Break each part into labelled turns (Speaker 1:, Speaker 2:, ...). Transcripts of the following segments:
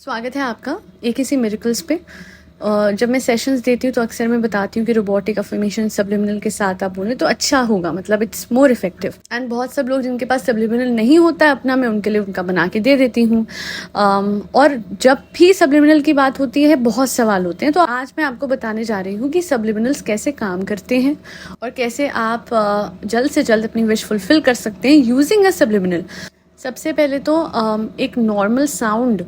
Speaker 1: स्वागत है आपका एक इसी मिरेकल्स पे। जब मैं सेशंस देती हूँ तो अक्सर मैं बताती हूँ कि रोबोटिक अफर्मेशन सब्लिमिनल के साथ आप बोलें तो अच्छा होगा, मतलब इट्स मोर इफेक्टिव। एंड बहुत सब लोग जिनके पास सब्लिमिनल नहीं होता है अपना, मैं उनके लिए उनका बना के दे देती हूँ। और जब भी सब्लिमिनल की बात होती है बहुत सवाल होते हैं, तो आज मैं आपको बताने जा रही हूँ कि सब्लिमिनल्स कैसे काम करते हैं और कैसे आप जल्द से जल्द अपनी विश फुलफिल कर सकते हैं यूजिंग अ सब्लिमिनल। सबसे पहले तो एक नॉर्मल साउंड,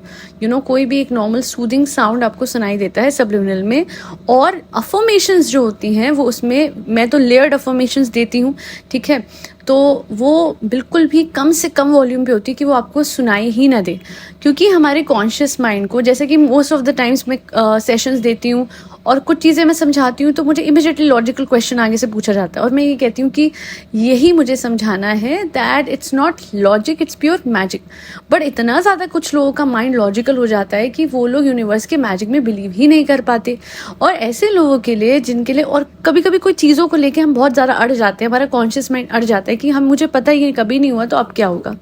Speaker 1: कोई भी एक नॉर्मल सूदिंग साउंड आपको सुनाई देता है सब्लिमिनल में। और अफर्मेशंस जो होती हैं वो उसमें मैं तो लेयर्ड अफर्मेशंस देती हूँ, ठीक है। तो वो बिल्कुल भी कम से कम वॉल्यूम पे होती है कि वो आपको सुनाई ही ना दे, क्योंकि हमारे कॉन्शियस माइंड को, जैसे कि मोस्ट ऑफ द टाइम्स मैं सेशंस देती हूँ और कुछ चीज़ें मैं समझाती हूँ तो मुझे इमिडिएटली लॉजिकल क्वेश्चन आगे से पूछा जाता है और मैं ये कहती हूँ कि यही मुझे समझाना है that it's not logic, it's pure magic. But इतना ज़्यादा कुछ लोगों का माइंड लॉजिकल हो जाता है कि वो लोग यूनिवर्स के मैजिक में बिलीव ही नहीं कर पाते। और ऐसे लोगों के लिए जिनके लिए, और कभी कभी कोई चीज़ों को लेके हम बहुत ज़्यादा अड़ जाते हैं, हमारा कॉन्शियस माइंड अड़ जाता है कि हम, मुझे पता ही है कभी नहीं हुआ तो अब क्या होगा।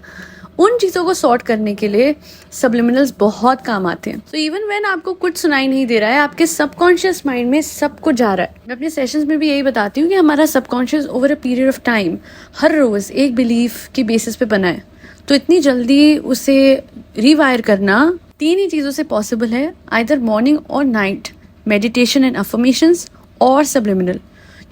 Speaker 1: उन चीज़ों को सॉर्ट करने के लिए सब्लिमिनल्स बहुत काम आते हैं। तो इवन व्हेन आपको कुछ सुनाई नहीं दे रहा है, आपके सबकॉन्शियस माइंड में सब कुछ जा रहा है। मैं अपने सेशंस में भी यही बताती हूँ कि हमारा subconscious over a period of time हर रोज एक बिलीफ की बेसिस पे बना है। तो इतनी जल्दी उसे रिवायर करना 3 ही चीज़ों से पॉसिबल है, आइदर मॉर्निंग और नाइट, मेडिटेशन एंड अफर्मेशंस और सब्लिमिनल।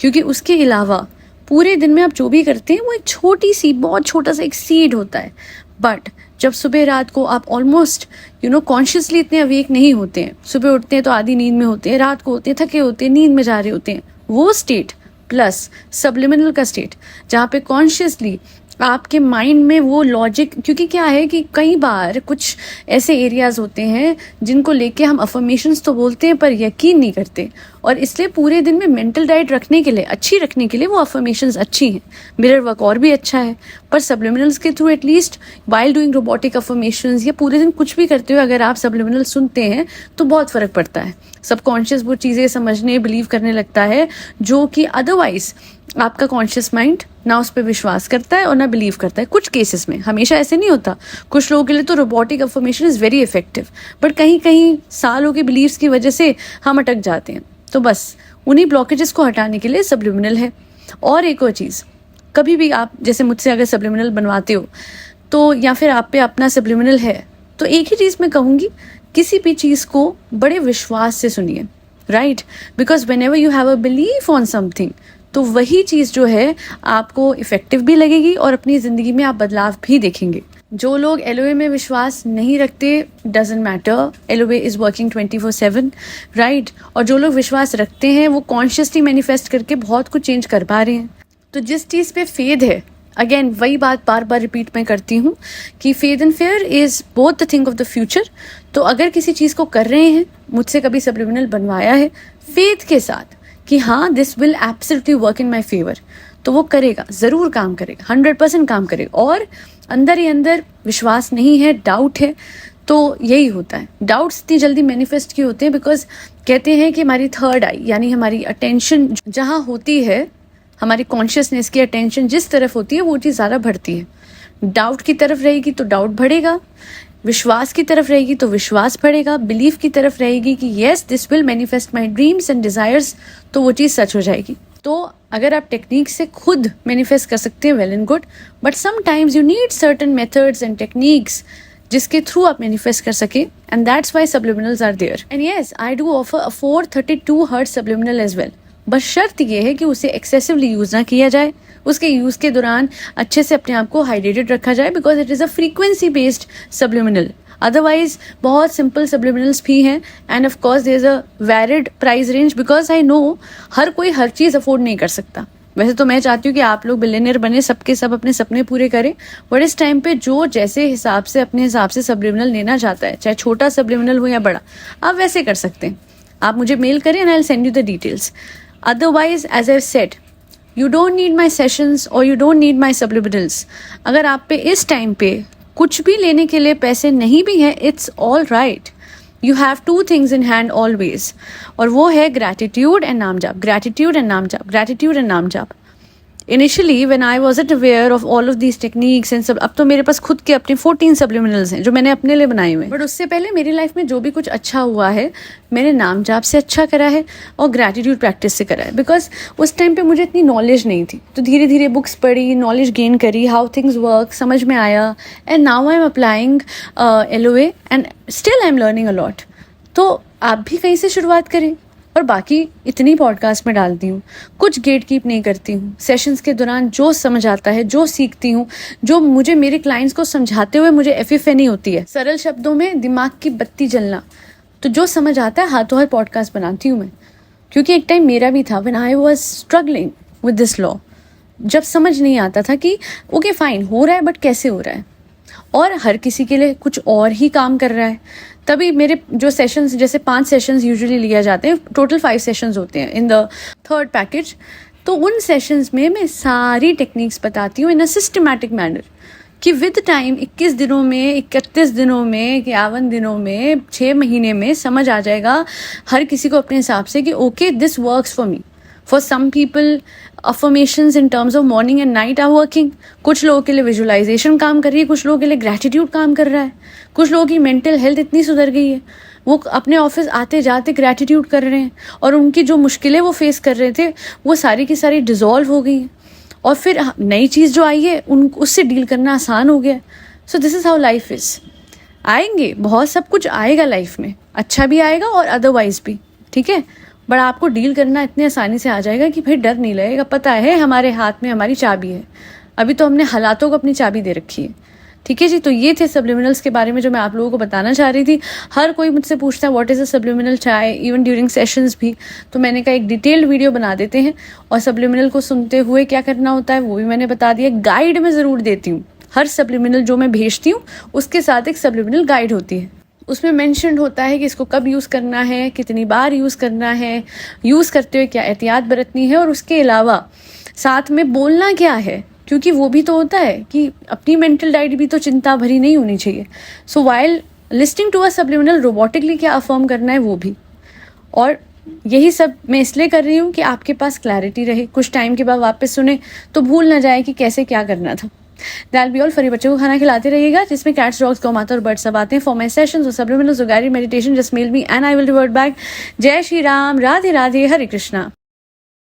Speaker 1: क्योंकि उसके अलावा पूरे दिन में आप जो भी करते हैं वो एक छोटी सी, बहुत छोटा सा एक सीड होता है। बट जब सुबह रात को आप ऑलमोस्ट कॉन्शियसली इतने अवेक नहीं होते हैं, सुबह उठते हैं तो आधी नींद में होते हैं, रात को होते हैं थके होते हैं, नींद में जा रहे होते हैं, वो स्टेट प्लस सब्लिमिनल का स्टेट जहाँ पे कॉन्शियसली आपके माइंड में वो लॉजिक, क्योंकि क्या है कि कई बार कुछ ऐसे एरियाज होते हैं जिनको लेके हम अफर्मेशंस तो बोलते हैं पर यकीन नहीं करते, और इसलिए पूरे दिन में मेंटल डाइट रखने के लिए, अच्छी रखने के लिए वो अफर्मेशंस अच्छी हैं, मिरर वर्क और भी अच्छा है। पर सब्लिमिनल्स के through at least while doing robotic affirmations या पूरे दिन कुछ भी करते हुए अगर आप सब्लिमिनल सुनते हैं तो बहुत फर्क पड़ता है। सबकॉन्शियस वो चीज़ें समझने, बिलीव करने लगता है जो कि अदरवाइज आपका कॉन्शियस माइंड ना उस पर विश्वास करता है और ना बिलीव करता है। कुछ केसेस में, हमेशा ऐसे नहीं होता। कुछ लोगों के लिए तो robotic affirmation is very effective, but कहीं कहीं सालों के बिलीव्स की वजह से हम अटक जाते हैं। तो बस उन्हीं ब्लॉकेजेस को हटाने के लिए सब्लिमिनल है। और एक और चीज़, कभी भी आप जैसे मुझसे अगर सब्लिमिनल बनवाते हो तो, या फिर आप पे अपना सब्लिमिनल है, तो एक ही चीज़ मैं कहूँगी, किसी भी चीज़ को बड़े विश्वास से सुनिए, right. Because when ever you have a belief on something, तो वही चीज़ जो है आपको इफेक्टिव भी लगेगी और अपनी ज़िंदगी में आप बदलाव भी देखेंगे। जो लोग एलओए में विश्वास नहीं रखते, doesn't matter, LOA is working 24/7, right. और जो लोग विश्वास रखते हैं वो कॉन्शियसली मैनिफेस्ट करके बहुत कुछ चेंज कर पा रहे हैं। तो जिस चीज़ पे फेथ है, अगेन वही बात बार बार रिपीट मैं करती हूँ कि faith and fair is both the thing of the future. तो अगर किसी चीज़ को कर रहे हैं, मुझसे कभी सब्लिमिनल बनवाया है फेथ के साथ कि हाँ this will absolutely work in my favour, तो वो करेगा, ज़रूर काम करेगा, 100% काम करेगा। और अंदर ही अंदर विश्वास नहीं है, डाउट है, तो यही होता है। डाउट्स इतनी जल्दी मैनिफेस्ट क्यों होते हैं? बिकॉज कहते हैं कि हमारी थर्ड आई, यानी हमारी अटेंशन जहाँ होती है, हमारी कॉन्शियसनेस की अटेंशन जिस तरफ होती है वो चीज़ ज़्यादा बढ़ती है। डाउट की तरफ रहेगी तो डाउट बढ़ेगा, विश्वास की तरफ रहेगी तो विश्वास बढ़ेगा, बिलीफ की तरफ रहेगी कि yes this will manifest my dreams and desires, तो वो चीज़ सच हो जाएगी। तो अगर आप टेक्निक से खुद मैनिफेस्ट कर सकते हैं, well and good, but sometimes you need certain methods and techniques जिसके थ्रू आप मैनिफेस्ट कर सके, and that's why subliminals are there. And yes, I do offer a 432 hertz subliminal as well, बस शर्त यह है कि उसे एक्सेसिवली यूज़ ना किया जाए, उसके यूज़ के दौरान अच्छे से अपने आप को हाइड्रेटेड रखा जाए, because it is a frequency based subliminal. Otherwise बहुत सिंपल सब्लिमिनल्स भी हैं, and of course there is a varied price range, because I know हर कोई हर चीज़ अफोर्ड नहीं कर सकता। वैसे तो मैं चाहती हूँ कि आप लोग बिलियनियर बने, सबके सब अपने सपने पूरे करें, बट इस टाइम पे जो जैसे हिसाब से अपने हिसाब से सब्लिमिनल लेना चाहता है, चाहे छोटा सब्लिमिनल हो या बड़ा, आप वैसे कर सकते हैं। आप मुझे मेल करें and I will send you the details. Otherwise, as I've said, you don't need my sessions or you don't need my subliminals. अगर आप पे इस टाइम पे कुछ भी लेने के लिए पैसे नहीं भी हैं, it's all right. You have 2 things in hand always, और वो है gratitude and नाम जाप, gratitude and नाम जाप, gratitude and नाम जाप। Initially when I wasn't aware of all of these techniques and सब, अब तो मेरे पास खुद के अपने 14 सब्लिमिनल्स हैं जो मैंने अपने लिए बनाए हुए हैं। बट उससे पहले मेरी लाइफ में जो भी कुछ अच्छा हुआ है मैंने नाम जाप से अच्छा करा है और ग्रैटिट्यूड प्रैक्टिस से करा है, बिकॉज उस टाइम पे मुझे इतनी नॉलेज नहीं थी। तो धीरे धीरे बुक्स पढ़ी, नॉलेज गेन करी, हाउ थिंग्स वर्क समझ में आया, and now I am applying LOA and still I am learning a lot. तो आप भी कहीं से शुरुआत करें। और बाकी इतनी पॉडकास्ट में डालती हूँ, कुछ गेट कीप नहीं करती हूँ। सेशंस के दौरान जो समझ आता है, जो सीखती हूँ, जो मुझे मेरे क्लाइंट्स को समझाते हुए मुझे एफिफेनी होती है, सरल शब्दों में दिमाग की बत्ती जलना, तो जो समझ आता है हाथों हाथ पॉडकास्ट बनाती हूँ मैं। क्योंकि एक टाइम मेरा भी था when I was struggling with this law, जब समझ नहीं आता था कि ओके फाइन हो रहा है बट कैसे हो रहा है, और हर किसी के लिए कुछ और ही काम कर रहा है। तभी मेरे जो सेशंस, जैसे 5 सेशंस यूजुअली लिया जाते हैं, टोटल 5 सेशंस होते हैं इन द 3rd पैकेज, तो उन सेशंस में मैं सारी टेक्निक्स बताती हूँ इन अ सिस्टमैटिक मैनर, कि विद टाइम 21 दिनों में, 31 दिनों में, 51 दिनों में, 6 महीने में समझ आ जाएगा हर किसी को अपने हिसाब से कि okay this works for me. For some people affirmations in terms of morning and night are working, कुछ लोगों के लिए विजुअलाइजेशन काम कर रही है, कुछ लोगों के लिए ग्रैटिट्यूड काम कर रहा है, कुछ लोगों की मेंटल हेल्थ इतनी सुधर गई है वो अपने ऑफिस आते जाते ग्रैटिट्यूड कर रहे हैं, और उनकी जो मुश्किलें वो फेस कर रहे थे वो सारी की सारी डिजॉल्व हो गई हैं, और फिर नई चीज़ जो आई है उससे डील करना आसान हो गया। So this is how life is. आएंगे बहुत सब कुछ आएगा लाइफ में, अच्छा भी आएगा और अदरवाइज भी, ठीक है, बट आपको डील करना इतनी आसानी से आ जाएगा कि भाई डर नहीं लगेगा। पता है हमारे हाथ में हमारी चाबी है, अभी तो हमने हालातों को अपनी चाबी दे रखी है, ठीक है जी। तो ये थे सब्लिमिनल्स के बारे में जो मैं आप लोगों को बताना चाह रही थी। हर कोई मुझसे पूछता है व्हाट इज़ अ सब्लिमिनल चाय, इवन ड्यूरिंग सेशंस भी, तो मैंने कहा एक डिटेल्ड वीडियो बना देते हैं, और सब्लिमिनल को सुनते हुए क्या करना होता है वो भी मैंने बता दिया। गाइड में ज़रूर देती हूँ, हर सब्लिमिनल जो मैं भेजती हूँ उसके साथ एक सब्लिमिनल गाइड होती है, उसमें मेंशन होता है कि इसको कब यूज़ करना है, कितनी बार यूज़ करना है, यूज़ करते हुए क्या एहतियात बरतनी है, और उसके अलावा साथ में बोलना क्या है, क्योंकि वो भी तो होता है कि अपनी मेंटल डाइट भी तो चिंता भरी नहीं होनी चाहिए। So while listening to a subliminal robotically क्या अफर्म करना है वो भी, और यही सब मैं इसलिए कर रही हूँ कि आपके पास क्लैरिटी रहे, कुछ टाइम के बाद वापस सुने तो भूल ना जाए कि कैसे क्या करना था। That be all. फरी बच्चों को खाना खिलाते रहिएगा जिसमें कैट्स, डॉग्स, गौ माता और बर्ड सब आते हैं। फॉर माई सेशंस और सब्लिमिनल्स और guided meditation just mail me and I will revert back. जय श्री राम, राधे राधे, हरे कृष्णा।